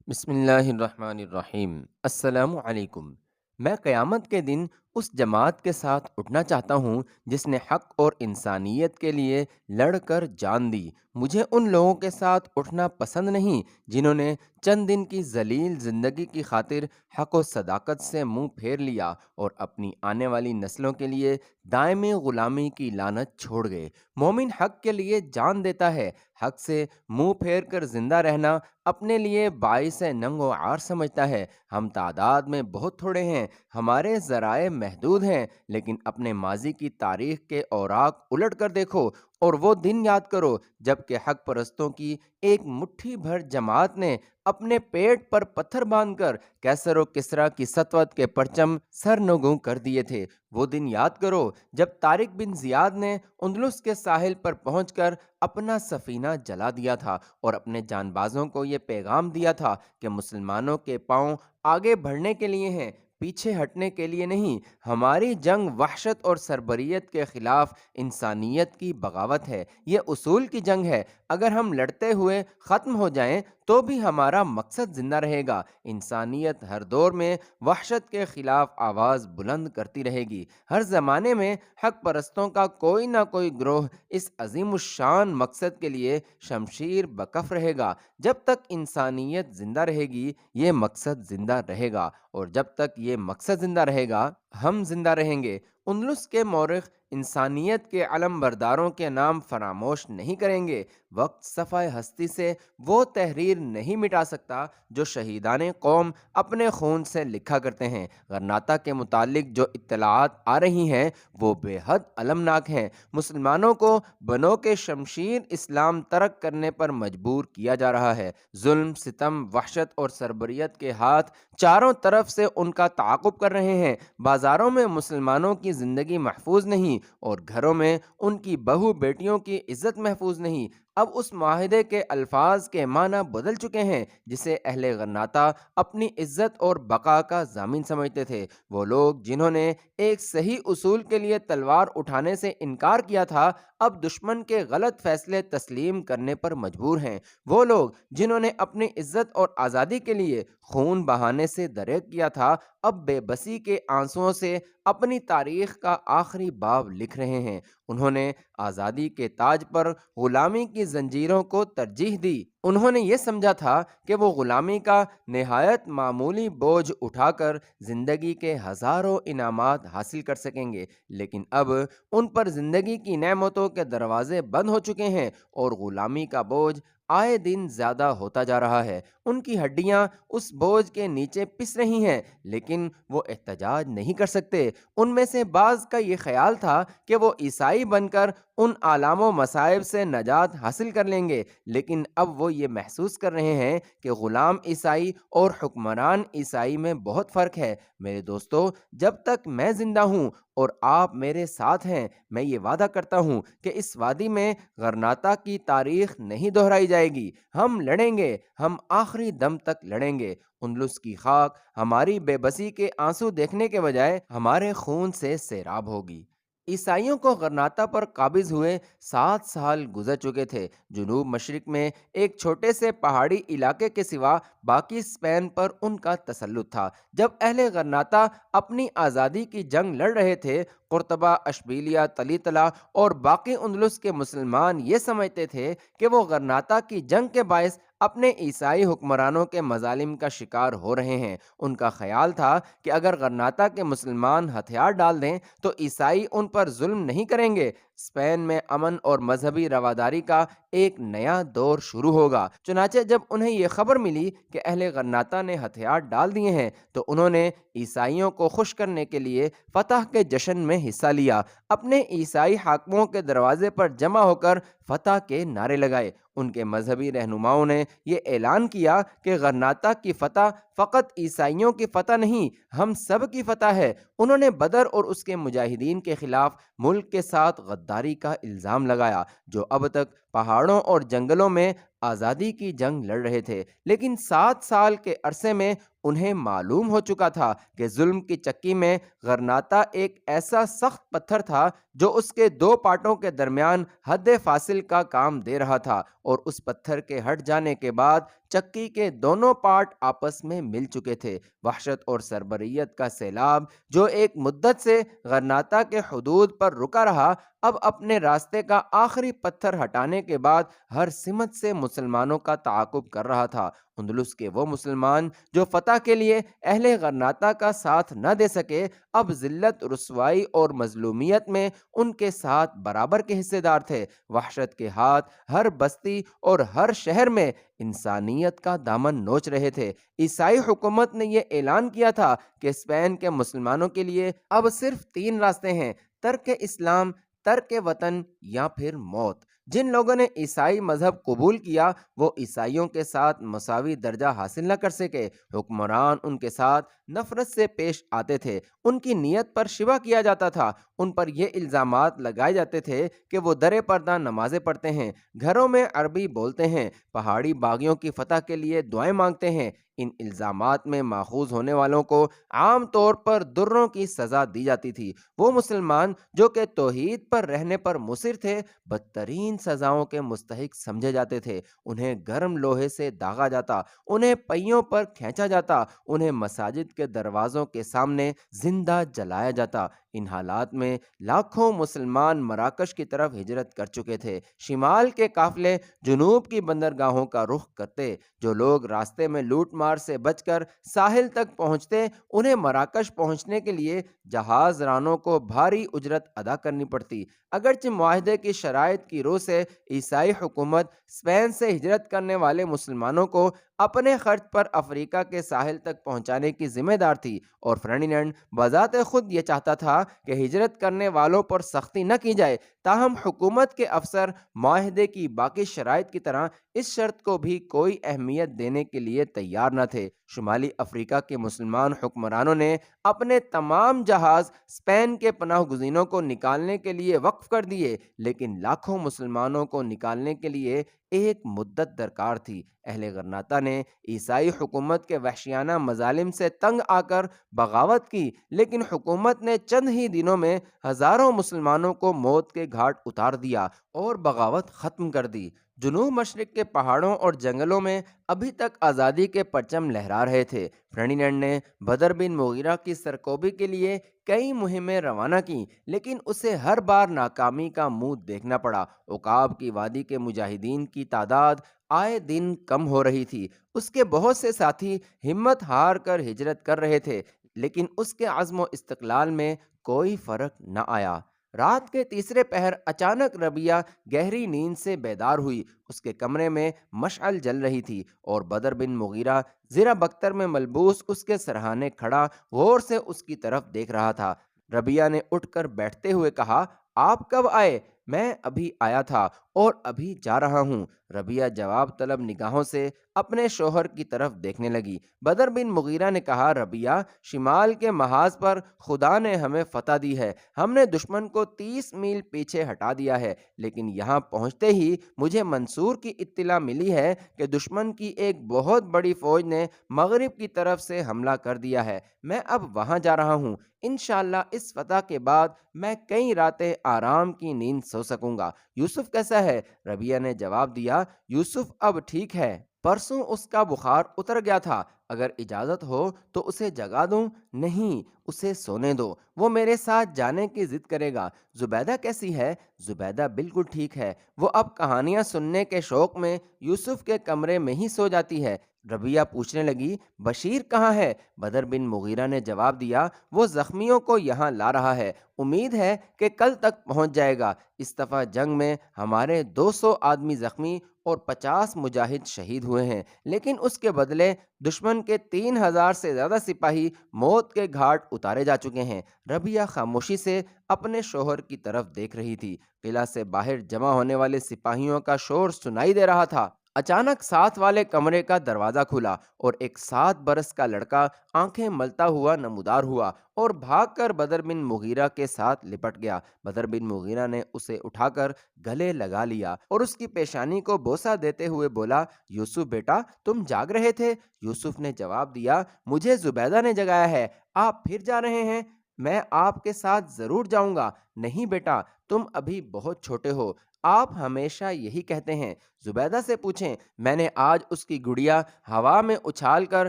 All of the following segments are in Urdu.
بسم اللہ الرحمن الرحیم۔ السلام علیکم۔ میں قیامت کے دن اس جماعت کے ساتھ اٹھنا چاہتا ہوں جس نے حق اور انسانیت کے لیے لڑ کر جان دی۔ مجھے ان لوگوں کے ساتھ اٹھنا پسند نہیں جنہوں نے چند دن کی ذلیل زندگی کی خاطر حق و صداقت سے منہ پھیر لیا اور اپنی آنے والی نسلوں کے لیے دائمی غلامی کی لعنت چھوڑ گئے۔ مومن حق کے لیے جان دیتا ہے۔ حق سے منہ پھیر کر زندہ رہنا اپنے لیے باعث ننگ و عار سمجھتا ہے۔ ہم تعداد میں بہت تھوڑے ہیں، ہمارے ذرائع محدود ہیں، لیکن اپنے ماضی کی تاریخ کے اوراق الٹ کر دیکھو اور وہ دن یاد کرو جب کہ حق پرستوں کی ایک مٹھی بھر جماعت نے اپنے پیٹ پر پتھر باندھ کر کیسر و کسریٰ کی سطوت کے پرچم سرنگوں کر دیے تھے۔ وہ دن یاد کرو جب طارق بن زیاد نے اندلس کے ساحل پر پہنچ کر اپنا سفینہ جلا دیا تھا اور اپنے جان بازوں کو یہ پیغام دیا تھا کہ مسلمانوں کے پاؤں آگے بڑھنے کے لیے ہیں، پیچھے ہٹنے کے لیے نہیں۔ ہماری جنگ وحشت اور سربریت کے خلاف انسانیت کی بغاوت ہے، یہ اصول کی جنگ ہے۔ اگر ہم لڑتے ہوئے ختم ہو جائیں تو بھی ہمارا مقصد زندہ رہے گا۔ انسانیت ہر دور میں وحشت کے خلاف آواز بلند کرتی رہے گی۔ ہر زمانے میں حق پرستوں کا کوئی نہ کوئی گروہ اس عظیم الشان مقصد کے لیے شمشیر بکف رہے گا۔ جب تک انسانیت زندہ رہے گی یہ مقصد زندہ رہے گا، اور جب تک یہ مقصد زندہ رہے گا ہم زندہ رہیں گے۔ اندلس کے مورخ انسانیت کے علم برداروں کے نام فراموش نہیں کریں گے۔ وقت صفحہ ہستی سے وہ تحریر نہیں مٹا سکتا جو شہیدان قوم اپنے خون سے لکھا کرتے ہیں۔ غرناطہ کے متعلق جو اطلاعات آ رہی ہیں وہ بے حد المناک ہیں۔ مسلمانوں کو بنو کے شمشیر اسلام ترک کرنے پر مجبور کیا جا رہا ہے۔ ظلم، ستم، وحشت اور سربریت کے ہاتھ چاروں طرف سے ان کا تعاقب کر رہے ہیں۔ بازاروں میں مسلمانوں کی زندگی محفوظ نہیں اور گھروں میں ان کی بہو بیٹیوں کی عزت محفوظ نہیں۔ اب اس معاہدے کے الفاظ کے معنی بدل چکے ہیں جسے اہل غرناطہ اپنی عزت اور بقا کا ضامن سمجھتے تھے۔ وہ لوگ جنہوں نے ایک صحیح اصول کے لیے تلوار اٹھانے سے انکار کیا تھا اب دشمن کے غلط فیصلے تسلیم کرنے پر مجبور ہیں۔ وہ لوگ جنہوں نے اپنی عزت اور آزادی کے لیے خون بہانے سے دریغ کیا تھا اب بے بسی کے آنسوؤں سے اپنی تاریخ کا آخری باب لکھ رہے ہیں۔ انہوں نے آزادی کے تاج پر غلامی کی زنجیروں کو ترجیح دی۔ انہوں نے یہ سمجھا تھا کہ وہ غلامی کا نہایت معمولی بوجھ اٹھا کر زندگی کے ہزاروں انعامات حاصل کر سکیں گے، لیکن اب ان پر زندگی کی نعمتوں کے دروازے بند ہو چکے ہیں اور غلامی کا بوجھ آئے دن زیادہ ہوتا جا رہا ہے۔ ان کی ہڈیاں اس بوجھ کے نیچے پس رہی ہیں، لیکن وہ احتجاج نہیں کر سکتے۔ ان میں سے بعض کا یہ خیال تھا کہ وہ عیسائی بن کر ان آلام و مصائب سے نجات حاصل کر لیں گے، لیکن اب وہ یہ محسوس کر رہے ہیں کہ غلام عیسائی اور حکمران عیسائی میں بہت فرق ہے۔ میرے دوستو، جب تک میں زندہ ہوں اور آپ میرے ساتھ ہیں، میں یہ وعدہ کرتا ہوں کہ اس وادی میں غرناطہ کی تاریخ نہیں دہرائی جائے گی۔ ہم لڑیں گے، ہم آخری دم تک لڑیں گے۔ اندلس کی خاک ہماری بے بسی کے آنسو دیکھنے کے بجائے ہمارے خون سے سیراب ہوگی۔ عیسائیوں کو غرناطہ پر قابض ہوئے 7 سال گزر چکے تھے۔ جنوب مشرق میں ایک چھوٹے سے پہاڑی علاقے کے سوا باقی اسپین پر ان کا تسلط تھا۔ جب اہل غرناطہ اپنی آزادی کی جنگ لڑ رہے تھے، قرطبہ، اشبیلیہ، تلیطلہ اور باقی اندلس کے مسلمان یہ سمجھتے تھے کہ وہ غرناطہ کی جنگ کے باعث اپنے عیسائی حکمرانوں کے مظالم کا شکار ہو رہے ہیں۔ ان کا خیال تھا کہ اگر غرناطہ کے مسلمان ہتھیار ڈال دیں تو عیسائی ان پر ظلم نہیں کریں گے۔ اسپین میں امن اور مذہبی رواداری کا ایک نیا دور شروع ہوگا۔ چنانچہ جب انہیں یہ خبر ملی کہ اہل غرناطہ نے ہتھیار ڈال دیے ہیں تو انہوں نے عیسائیوں کو خوش کرنے کے لیے فتح کے جشن میں حصہ لیا۔ اپنے عیسائی حاکموں کے دروازے پر جمع ہو کر فتح کے نعرے لگائے۔ ان کے مذہبی رہنماؤں نے یہ اعلان کیا کہ غرناطہ کی فتح فقط عیسائیوں کی فتح نہیں، ہم سب کی فتح ہے۔ انہوں نے بدر اور اس کے مجاہدین کے خلاف ملک کے ساتھ غداری کا الزام لگایا، جو اب تک پہاڑوں اور جنگلوں میں آزادی کی جنگ لڑ رہے تھے، لیکن 7 سال کے عرصے میں انہیں معلوم ہو چکا تھا کہ ظلم کی چکی میں غرناطہ ایک ایسا سخت پتھر تھا جو اس کے دو پارٹوں کے درمیان حد فاصل کا کام دے رہا تھا، اور اس پتھر کے ہٹ جانے کے بعد چکی کے دونوں پارٹ آپس میں مل چکے تھے۔ وحشت اور سربریت کا سیلاب جو ایک مدت سے غرناطہ کے حدود پر رکا رہا، اب اپنے راستے کا آخری پتھر ہٹانے کے بعد ہر سمت سے مسلمانوں کا تعاقب کر رہا تھا۔ اندلس کے وہ مسلمان جو فتح کے لیے اہل غرناطہ کا ساتھ نہ دے سکے، اب ذلت، رسوائی اور مظلومیت میں ان کے ساتھ برابر کے حصے دار تھے۔ وحشت کے ہاتھ ہر بستی اور ہر شہر میں انسانیت کا دامن نوچ رہے تھے۔ عیسائی حکومت نے یہ اعلان کیا تھا کہ اسپین کے مسلمانوں کے لیے اب صرف 3 راستے ہیں: ترک اسلام، ترک وطن یا پھر موت۔ جن لوگوں نے عیسائی مذہب قبول کیا وہ عیسائیوں کے ساتھ مساوی درجہ حاصل نہ کر سکے۔ حکمران ان کے ساتھ نفرت سے پیش آتے تھے، ان کی نیت پر شبہ کیا جاتا تھا، ان پر یہ الزامات لگائے جاتے تھے کہ وہ در پردہ نمازیں پڑھتے ہیں، گھروں میں عربی بولتے ہیں، پہاڑی باغیوں کی فتح کے لیے دعائیں مانگتے ہیں۔ ان الزامات میں ماخوذ ہونے والوں کو عام طور پر دروں کی سزا دی جاتی تھی۔ وہ مسلمان جو کہ توحید پر رہنے پر مصر تھے بدترین سزاؤں کے مستحق سمجھے جاتے تھے۔ انہیں گرم لوہے سے داغا جاتا، انہیں پہیوں پر کھینچا جاتا، انہیں مساجد کے دروازوں کے سامنے زندہ جلایا جاتا۔ ان حالات میں لاکھوں مسلمان مراکش کی طرف ہجرت کر چکے تھے۔ شمال کے قافلے جنوب کی بندرگاہوں کا رخ کرتے، جو لوگ راستے میں لوٹ مار سے بچ کر ساحل تک پہنچتے انہیں مراکش پہنچنے کے لیے جہاز رانوں کو بھاری اجرت ادا کرنی پڑتی۔ اگرچہ معاہدے کی شرائط کی روح سے عیسائی حکومت اسپین سے ہجرت کرنے والے مسلمانوں کو اپنے خرچ پر افریقہ کے ساحل تک پہنچانے کی ذمہ دار تھی، اور فرڈینینڈ بذات خود یہ چاہتا تھا کہ ہجرت کرنے والوں پر سختی نہ کی جائے، تاہم حکومت کے افسر معاہدے کی باقی شرائط کی طرح اس شرط کو بھی کوئی اہمیت دینے کے لیے تیار نہ تھے۔ شمالی افریقہ کے مسلمان حکمرانوں نے اپنے تمام جہاز اسپین کے پناہ گزینوں کو نکالنے کے لیے وقف کر دیے، لیکن لاکھوں مسلمانوں کو نکالنے کے لیے ایک مدت درکار تھی۔ اہل غرناطہ نے عیسائی حکومت کے وحشیانہ مظالم سے تنگ آ کر بغاوت کی، لیکن حکومت نے چند ہی دنوں میں ہزاروں مسلمانوں کو موت کے گھاٹ اتار دیا اور بغاوت ختم کر دی۔ جنوب مشرق کے پہاڑوں اور جنگلوں میں ابھی تک آزادی کے پرچم لہرا رہے تھے۔ فرڈینینڈ نے بدر بن مغیرہ کی سرکوبی کے لیے کئی مہمیں روانہ کیں، لیکن اسے ہر بار ناکامی کا منہ دیکھنا پڑا۔ عقاب کی وادی کے مجاہدین کی تعداد آئے دن کم ہو رہی تھی۔ اس کے بہت سے ساتھی ہمت ہار کر ہجرت کر رہے تھے، لیکن اس کے عزم و استقلال میں کوئی فرق نہ آیا۔ رات کے تیسرے پہر اچانک ربیہ گہری نیند سے بیدار ہوئی۔ اس کے کمرے میں مشعل جل رہی تھی اور بدر بن مغیرہ زرہ بختر میں ملبوس اس کے سرہانے کھڑا غور سے اس کی طرف دیکھ رہا تھا۔ ربیہ نے اٹھ کر بیٹھتے ہوئے کہا، آپ کب آئے؟ میں ابھی آیا تھا اور ابھی جا رہا ہوں۔ ربیہ جواب طلب نگاہوں سے اپنے شوہر کی طرف دیکھنے لگی۔ بدر بن مغیرہ نے کہا، ربیہ، شمال کے محاذ پر خدا نے ہمیں فتح دی ہے، ہم نے دشمن کو 30 میل پیچھے ہٹا دیا ہے، لیکن یہاں پہنچتے ہی مجھے منصور کی اطلاع ملی ہے کہ دشمن کی ایک بہت بڑی فوج نے مغرب کی طرف سے حملہ کر دیا ہے۔ میں اب وہاں جا رہا ہوں۔ انشاءاللہ اس فتح کے بعد میں کئی راتیں آرام کی نیند سو سکوں گا۔ یوسف کیسا ہے؟ ربیہ نے جواب دیا، یوسف اب ٹھیک ہے، پرسوں اس کا بخار اتر گیا تھا، اگر اجازت ہو تو اسے جگا دوں؟ نہیں، اسے سونے دو، وہ میرے ساتھ جانے کی ضد کرے گا۔ زبیدہ کیسی ہے؟ زبیدہ بالکل ٹھیک ہے، وہ اب کہانیاں سننے کے شوق میں یوسف کے کمرے میں ہی سو جاتی ہے۔ ربیہ پوچھنے لگی، بشیر کہاں ہے؟ بدر بن مغیرہ نے جواب دیا، وہ زخمیوں کو یہاں لا رہا ہے، امید ہے کہ کل تک پہنچ جائے گا۔ اس دفعہ جنگ میں ہمارے 200 آدمی زخمی اور 50 مجاہد شہید ہوئے ہیں، لیکن اس کے بدلے دشمن کے 3000 سے زیادہ سپاہی موت کے گھاٹ اتارے جا چکے ہیں۔ ربیہ خاموشی سے اپنے شوہر کی طرف دیکھ رہی تھی۔ قلعہ سے باہر جمع ہونے والے سپاہیوں کا شور سنائی دے رہا تھا۔ اچانک ساتھ والے کمرے کا دروازہ کھلا اور ایک 7 برس کا لڑکا آنکھیں ملتا ہوا نمودار ہوا اور بھاگ کر بدر بن مغیرہ کے ساتھ لپٹ گیا۔ بدر بن مغیرہ نے اسے اٹھا کر گلے لگا لیا اور اس کی پیشانی کو بوسہ دیتے ہوئے بولا، یوسف بیٹا تم جاگ رہے تھے؟ یوسف نے جواب دیا، مجھے زبیدہ نے جگایا ہے۔ آپ پھر جا رہے ہیں؟ میں آپ کے ساتھ ضرور جاؤں گا۔ نہیں بیٹا، تم ابھی بہت چھوٹے ہو، آپ ہمیشہ یہی کہتے ہیں۔ زبیدہ سے پوچھیں، میں نے آج اس کی گڑیا ہوا میں اچھال کر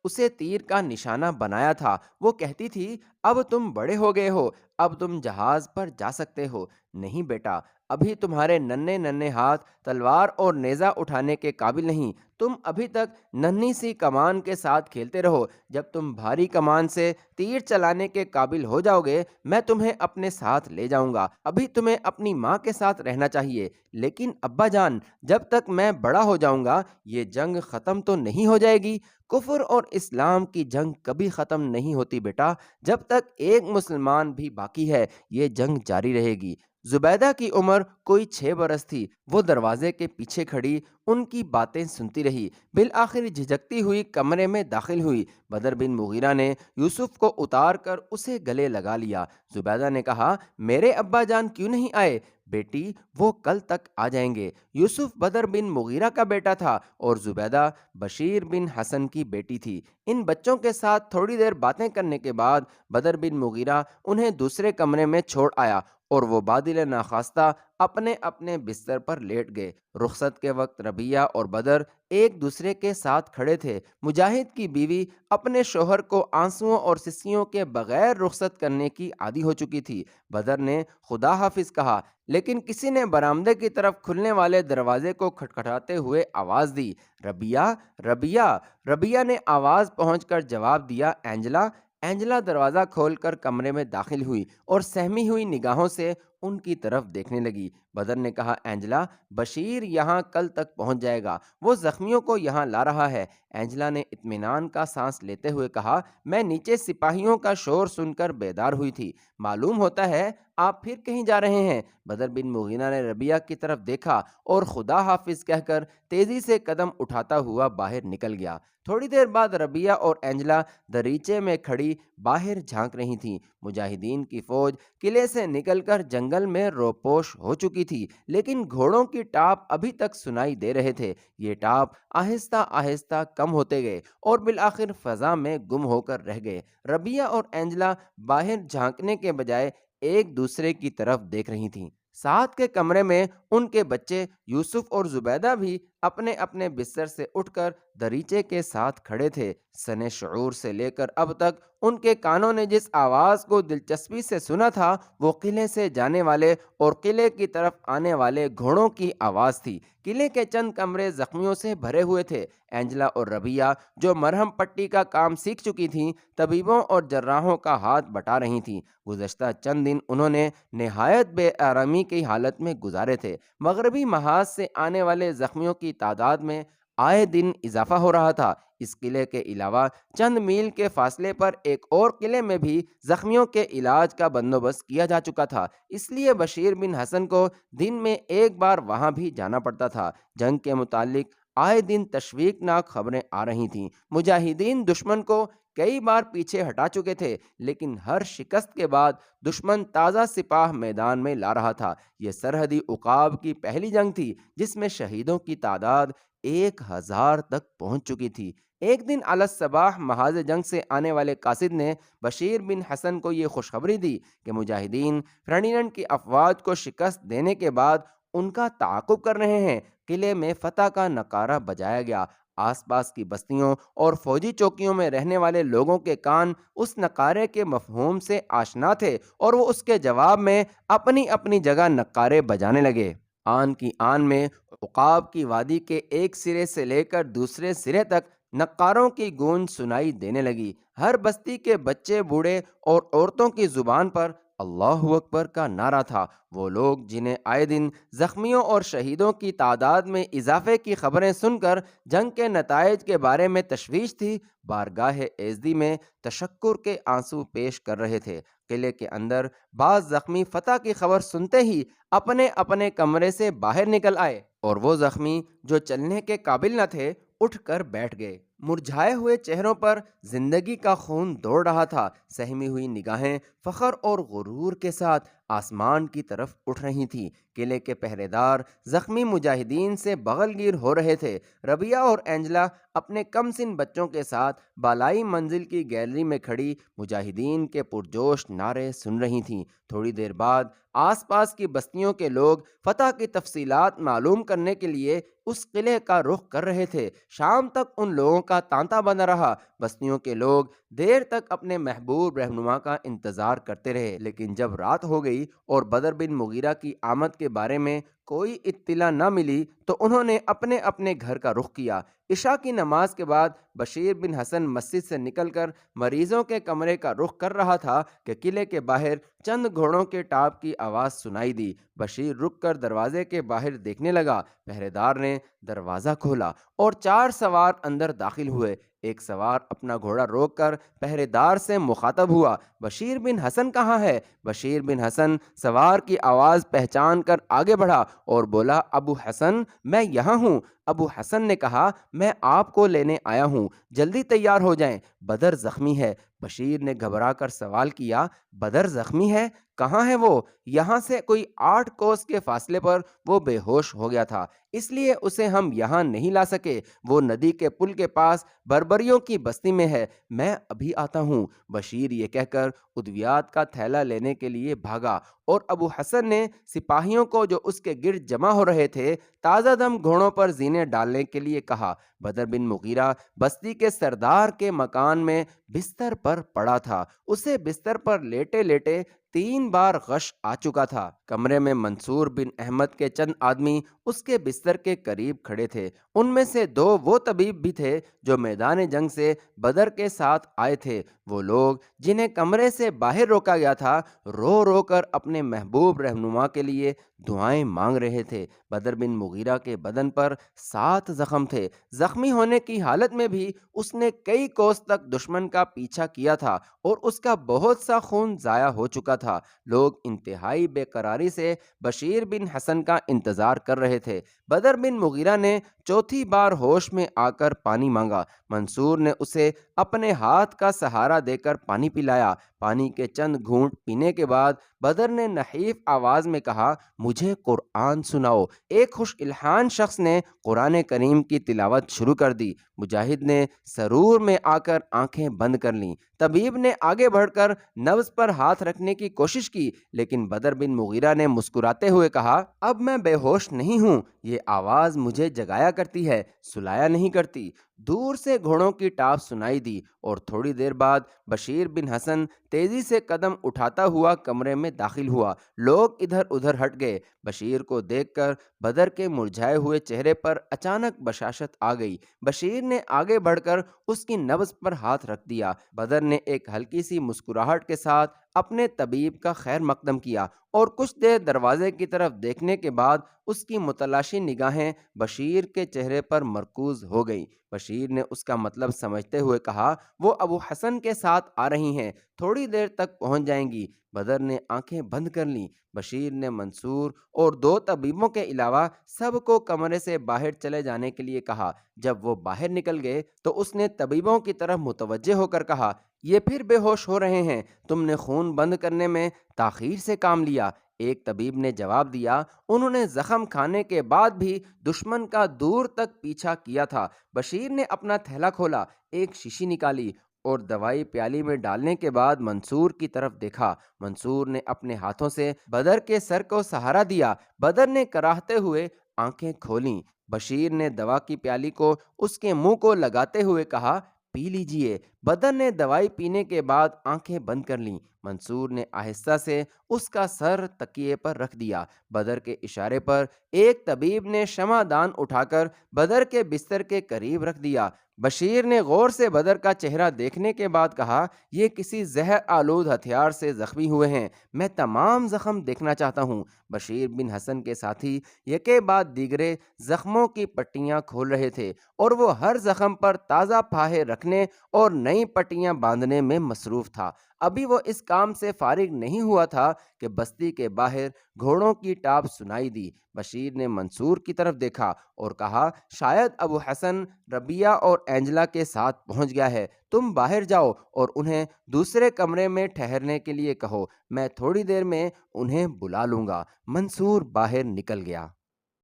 اسے تیر کا نشانہ بنایا تھا۔ وہ کہتی تھی، اب تم بڑے ہو گئے ہو، اب تم جہاز پر جا سکتے ہو۔ نہیں بیٹا، ابھی تمہارے ننھے ننھے ہاتھ تلوار اور نیزہ اٹھانے کے قابل نہیں۔ تم ابھی تک ننھی سی کمان کے ساتھ کھیلتے رہو۔ جب تم بھاری کمان سے تیر چلانے کے قابل ہو جاؤ گے، میں تمہیں اپنے ساتھ لے جاؤں گا۔ ابھی تمہیں اپنی ماں کے ساتھ رہنا چاہیے۔ لیکن ابا جان، جب تک میں بڑا ہو جاؤں گا یہ جنگ ختم تو نہیں ہو جائے گی؟ کفر اور اسلام کی جنگ کبھی ختم نہیں ہوتی بیٹا۔ جب تک ایک مسلمان بھی باقی ہے یہ جنگ جاری رہے گی۔ زبیدہ کی عمر کوئی 6 برس تھی۔ وہ دروازے کے پیچھے کھڑی ان کی باتیں سنتی رہی۔ بالآخر جھجکتی ہوئی کمرے میں داخل ہوئی۔ بدر بن مغیرہ نے یوسف کو اتار کر اسے گلے لگا لیا۔ زبیدہ نے کہا، میرے ابا جان کیوں نہیں آئے؟ بیٹی، وہ کل تک آ جائیں گے۔ یوسف بدر بن مغیرہ کا بیٹا تھا اور زبیدہ بشیر بن حسن کی بیٹی تھی۔ ان بچوں کے ساتھ تھوڑی دیر باتیں کرنے کے بعد بدر بن مغیرہ انہیں دوسرے کمرے میں چھوڑ آیا اور وہ بادل ناخواستہ اپنے اپنے بستر پر لیٹ گئے۔ رخصت کے وقت ربیہ اور بدر ایک دوسرے کے ساتھ کھڑے تھے۔ مجاہد کی بیوی اپنے شوہر کو آنسوؤں اور سسیوں کے بغیر رخصت کرنے کی عادی ہو چکی تھی۔ بدر نے خدا حافظ کہا، لیکن کسی نے برآمدے کی طرف کھلنے والے دروازے کو کھٹکھٹاتے ہوئے آواز دی، ربیہ، ربیہ۔ ربیہ نے آواز پہنچ کر جواب دیا، اینجلا۔ اینجلا دروازہ کھول کر کمرے میں داخل ہوئی اور سہمی ہوئی نگاہوں سے ان کی طرف دیکھنے لگی۔ بدر نے کہا، اینجلا، بشیر یہاں کل تک پہنچ جائے گا، وہ زخمیوں کو یہاں لا رہا ہے۔ اینجلا نے اطمینان کا سانس لیتے ہوئے کہا، میں نیچے سپاہیوں کا شور سن کر بیدار ہوئی تھی، معلوم ہوتا ہے آپ پھر کہیں جا رہے ہیں۔ بدر بن مغیرہ نے ربیہ کی طرف دیکھا اور خدا حافظ کہہ کر تیزی سے قدم اٹھاتا ہوا باہر نکل گیا۔ تھوڑی دیر بعد ربیہ اور اینجلا دریچے میں کھڑی باہر جھانک رہی تھیں۔ مجاہدین کی فوج قلعے سے نکل کر جنگل میں روپوش ہو چکی تھی، لیکن گھوڑوں کی ٹاپ ابھی تک سنائی دے رہے تھے۔ یہ ٹاپ آہستہ آہستہ کم ہوتے گئے اور بالآخر فضا میں گم ہو کر رہ گئے۔ ربیہ اور اینجلا باہر جھانکنے کے بجائے ایک دوسرے کی طرف دیکھ رہی تھیں۔ ساتھ کے کمرے میں ان کے بچے یوسف اور زبیدہ بھی اپنے اپنے بستر سے اٹھ کر دریچے کے ساتھ کھڑے تھے۔ سن شعور سے لے کر اب تک ان کے کانوں نے جس آواز کو دلچسپی سے سنا تھا وہ قلعے سے جانے والے اور قلعے کی طرف آنے والے گھوڑوں کی آواز تھی۔ قلعے کے چند کمرے زخمیوں سے بھرے ہوئے تھے۔ اینجلا اور ربیہ جو مرہم پٹی کا کام سیکھ چکی تھیں، طبیبوں اور جراحوں کا ہاتھ بٹا رہی تھیں۔ گزشتہ چند دن انہوں نے نہایت بے آرامی کی حالت میں گزارے تھے۔ مغربی محاذ سے آنے والے زخمیوں کی تعداد میں آئے دن اضافہ ہو رہا تھا۔ اس قلعے کے علاوہ چند میل کے فاصلے پر ایک اور قلعے میں بھی زخمیوں کے علاج کا بندوبست کیا جا چکا تھا، اس لیے بشیر بن حسن کو دن میں ایک بار وہاں بھی جانا پڑتا تھا۔ جنگ کے متعلق آئے دن تشویقناک خبریں آ رہی تھیں۔ مجاہدین دشمن کو کئی بار پیچھے ہٹا چکے تھے، لیکن ہر شکست کے بعد دشمن تازہ سپاہ میدان میں لا رہا تھا۔ یہ سرحدی عقاب کی پہلی جنگ تھی جس میں شہیدوں کی تعداد 1000 تک پہنچ چکی تھی۔ ایک دن علی الصباح محاذ جنگ سے آنے والے قاصد نے بشیر بن حسن کو یہ خوشخبری دی کہ مجاہدین فرڈیننڈ کی افواج کو شکست دینے کے بعد ان کا تعاقب کر رہے ہیں۔ قلعے میں فتح کا نعرہ بجایا گیا۔ آس پاس کی بستیوں اور فوجی چوکیوں میں رہنے والے لوگوں کے کان اس نعرے کے مفہوم سے آشنا تھے اور وہ اس کے جواب میں اپنی اپنی جگہ نعرے بجانے لگے۔ آن کی آن میں عقاب کی وادی کے ایک سرے سے لے کر دوسرے سرے تک نعروں کی گونج سنائی دینے لگی۔ ہر بستی کے بچے، بوڑھے اور عورتوں کی زبان پر اللہ اکبر کا نعرہ تھا۔ وہ لوگ جنہیں آئے دن زخمیوں اور شہیدوں کی تعداد میں اضافے کی خبریں سن کر جنگ کے نتائج کے بارے میں تشویش تھی، بارگاہ ایزدی میں تشکر کے آنسو پیش کر رہے تھے۔ قلعے کے اندر بعض زخمی فتح کی خبر سنتے ہی اپنے اپنے کمرے سے باہر نکل آئے اور وہ زخمی جو چلنے کے قابل نہ تھے اٹھ کر بیٹھ گئے۔ مرجھائے ہوئے چہروں پر زندگی کا خون دوڑ رہا تھا، سہمی ہوئی نگاہیں فخر اور غرور کے ساتھ آسمان کی طرف اٹھ رہی تھیں۔ قلعے کے پہرے دار زخمی مجاہدین سے بغل گیر ہو رہے تھے۔ ربیہ اور اینجلا اپنے کم سن بچوں کے ساتھ بالائی منزل کی گیلری میں کھڑی مجاہدین کے پرجوش نعرے سن رہی تھیں۔ تھوڑی دیر بعد آس پاس کی بستیوں کے لوگ فتح کی تفصیلات معلوم کرنے کے لیے اس قلعے کا رخ کر رہے تھے۔ شام تک ان لوگوں کا تانتا بنا رہا۔ بستیوں کے لوگ دیر تک اپنے محبوب رہنما کا انتظار کرتے رہے، لیکن جب رات ہو گئی اور بدر بن مغیرہ کی آمد کے بارے میں کوئی اطلاع نہ ملی تو انہوں نے اپنے اپنے گھر کا رخ کیا۔ عشاء کی نماز کے بعد بشیر بن حسن مسجد سے نکل کر مریضوں کے کمرے کا رخ کر رہا تھا کہ قلعے کے باہر چند گھوڑوں کے ٹاپ کی آواز سنائی دی۔ بشیر رک کر دروازے کے باہر دیکھنے لگا۔ پہرے دار نے دروازہ کھولا اور 4 سوار اندر داخل ہوئے۔ ایک سوار اپنا گھوڑا روک کر پہرے دار سے مخاطب ہوا، بشیر بن حسن کہاں ہے؟ بشیر بن حسن سوار کی آواز پہچان کر آگے بڑھا اور بولا، ابو حسن میں یہاں ہوں۔ ابو حسن نے کہا، میں آپ کو لینے آیا ہوں، جلدی تیار ہو جائیں، بدر زخمی ہے۔ بشیر نے گھبرا کر سوال کیا، بدر زخمی ہے؟ کہاں ہے وہ؟ یہاں سے کوئی 8 کوس کے فاصلے پر وہ بے ہوش ہو گیا تھا، اس لیے اسے ہم یہاں نہیں لا سکے۔ وہ ندی کے پل کے پاس بربریوں کی بستی میں ہے، میں ابھی آتا ہوں۔ بشیر یہ کہہ کر ادویات کا تھیلا لینے کے لیے بھاگا اور ابو حسن نے سپاہیوں کو جو اس کے گرد جمع ہو رہے تھے تازہ دم گھوڑوں پر زینے ڈالنے کے لیے کہا۔ بدر بن مغیرہ بستی کے سردار کے مکان میں بستر پر پڑا تھا۔ اسے بستر پر لیٹے لیٹے 3 بار غش آ چکا تھا۔ کمرے میں منصور بن احمد کے چند آدمی اس کے بستر کے قریب کھڑے تھے۔ ان میں سے 2 وہ طبیب بھی تھے جو میدان جنگ سے بدر کے ساتھ آئے تھے۔ وہ لوگ جنہیں کمرے سے باہر روکا گیا تھا رو رو کر اپنے محبوب رہنما کے لیے دعائیں مانگ رہے تھے۔ بدر بن مغیرہ کے بدن پر 7 زخم تھے۔ زخمی ہونے کی حالت میں بھی اس نے کئی کوس تک دشمن کا پیچھا کیا تھا اور اس کا بہت سا خون ضائع ہو چکا تھا۔ لوگ انتہائی بے قراری سے بشیر بن حسن کا انتظار کر رہے تھے۔ بدر بن مغیرہ نے چوتھی بار ہوش میں آ کر پانی مانگا۔ منصور نے اسے اپنے ہاتھ کا سہارا دے کر پانی پلایا۔ پانی کے چند گھونٹ پینے کے بعد بدر نے نحیف آواز میں کہا، مجھے قرآن سناؤ۔ ایک خوش الحان شخص نے قرآن کریم کی تلاوت شروع کر دی۔ مجاہد نے سرور میں آ کر آنکھیں بند کر لیں۔ طبیب نے آگے بڑھ کر نبض پر ہاتھ رکھنے کی کوشش کی، لیکن بدر بن مغیرہ نے مسکراتے ہوئے کہا، اب میں بے ہوش نہیں ہوں، یہ آواز مجھے جگایا کرتی ہے، سلایا نہیں کرتی۔ دور سے گھوڑوں کی ٹاپ سنائی دی اور تھوڑی دیر بعد بشیر بن حسن تیزی سے قدم اٹھاتا ہوا کمرے میں داخل ہوا۔ لوگ ادھر ادھر ہٹ گئے۔ بشیر کو دیکھ کر بدر کے مرجھائے ہوئے چہرے پر اچانک بشاشت آ گئی۔ بشیر نے آگے بڑھ کر اس کی نبض پر ہاتھ رکھ دیا۔ بدر نے ایک ہلکی سی مسکراہٹ کے ساتھ اپنے طبیب کا خیر مقدم کیا اور کچھ دیر دروازے کی طرف دیکھنے کے بعد اس کی متلاشی نگاہیں بشیر کے چہرے پر مرکوز ہو گئیں۔ بشیر نے اس کا مطلب سمجھتے ہوئے کہا، وہ ابو حسن کے ساتھ آ رہی ہیں، تھوڑی دیر تک پہنچ جائیں گی۔ بدر نے آنکھیں بند کر لیں۔ بشیر نے منصور اور 2 طبیبوں کے علاوہ سب کو کمرے سے باہر چلے جانے کے لیے کہا۔ جب وہ باہر نکل گئے تو اس نے طبیبوں کی طرف متوجہ ہو کر کہا، یہ پھر بے ہوش ہو رہے ہیں، تم نے خون بند کرنے میں تاخیر سے کام لیا۔ ایک طبیب نے جواب دیا، انہوں نے زخم کھانے کے بعد بھی دشمن کا دور تک پیچھا کیا تھا۔ بشیر نے اپنا تھیلا کھولا، ایک شیشی نکالی اور دوائی پیالی میں ڈالنے کے بعد منصور کی طرف دیکھا۔ منصور نے اپنے ہاتھوں سے بدر کے سر کو سہارا دیا۔ بدر نے کراہتے ہوئے آنکھیں کھولیں۔ بشیر نے دوا کی پیالی کو اس کے منہ کو لگاتے ہوئے کہا، پی لیجئے۔ بدر نے دوائی پینے کے بعد آنکھیں بند کر لیں۔ منصور نے آہستہ سے اس کا سر تکیے پر رکھ دیا۔ بدر کے اشارے پر ایک طبیب نے شمع دان اٹھا کر بدر کے بستر کے قریب رکھ دیا۔ بشیر نے غور سے بدر کا چہرہ دیکھنے کے بعد کہا، یہ کسی زہر آلود ہتھیار سے زخمی ہوئے ہیں، میں تمام زخم دیکھنا چاہتا ہوں۔ بشیر بن حسن کے ساتھی یکے بعد دیگرے زخموں کی پٹیاں کھول رہے تھے اور وہ ہر زخم پر تازہ پھاہے رکھنے اور نئی پٹیاں باندھنے میں مصروف تھا۔ ابھی وہ اس کام سے فارغ نہیں ہوا تھا کہ بستی کے باہر گھوڑوں کی ٹاپ سنائی دی۔ بشیر نے منصور کی طرف دیکھا اور کہا، شاید ابو حسن ربیہ اور اینجلا کے ساتھ پہنچ گیا ہے۔ تم باہر جاؤ اور انہیں دوسرے کمرے میں ٹھہرنے کے لیے کہو، میں تھوڑی دیر میں انہیں بلا لوں گا۔ منصور باہر نکل گیا۔